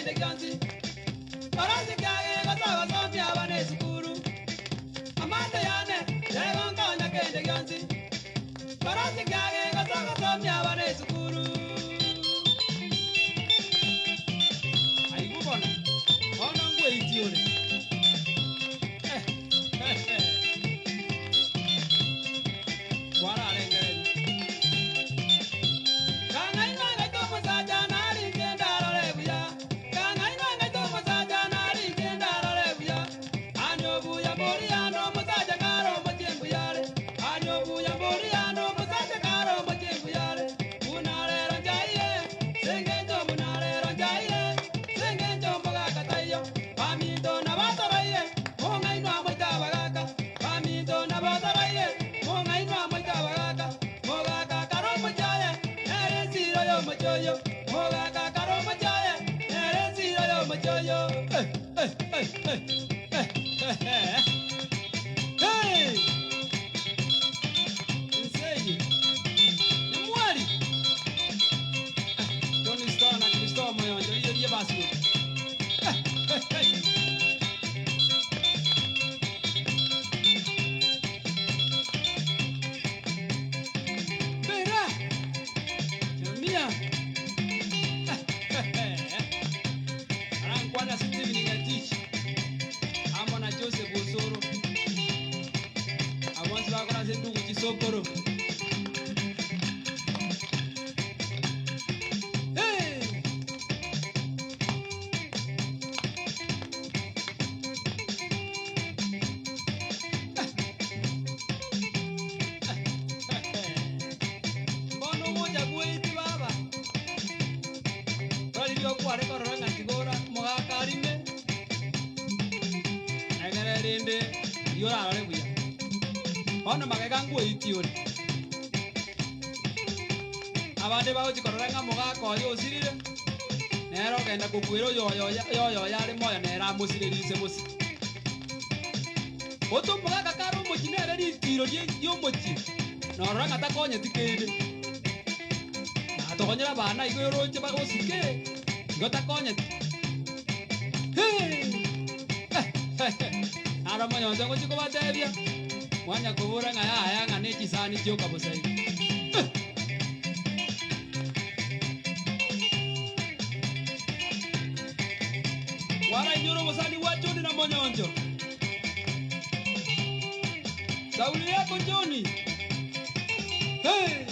kende kyansi Karasi kyage gasaga sombi abane sukuru Amate yane Yego nkonya kende kyansi Karasi kyage gasaga sombi abane sukuru Aigubona Ona ngwe itione Wara alengere Kanga ino ngaito musaja nari kenda rorebuya Kanga ino ngaito musaja nari kenda rorebuya Anyo buya mbori ano musaja karo machembuyare Anyo buya mbori ano musaja karo machembuyare Munarero njaiye Sengenjo munarero njaiye Sengenjo mboga katayo Pamindo na bataraye Monga ino amoita bagaka Pamindo na bataraye Monga ino amoita bagaka Mogaka karo machaye Nere siro yo machoyo Mogaka karo machaye Nere siro yo machoyo Hey Insegi Nyamwari Tony Star na Kristo moyonjo Iyo diye basi Bera Jamia Arangwana Steven Ngatich Amo na Joseph Osoro Awansi wakona zendugu Chisokoro Hey Mbono moja kuiti baba Rali liyo kuware kororanga tigora Mogaka arime Egere rinde Yora arare buya Ono magega kuiti yori Abande bao chikororanga mogaka oyo osirire Nero kenda kukwiro yoyo yari moya nera musire rise musi Oto mogaka karo mochi nere ritiro yo mochi Nororanga takonye tikende Atokonyera bana igo yoroche bagosike Igo takonye Hey Ara monyonze ngo chiko batebia Mwanya kubura ngaya ayanga nechisani kyoka bosai Wara inyoro bosani wachoni na monyonjo Sauli yako Joni Hey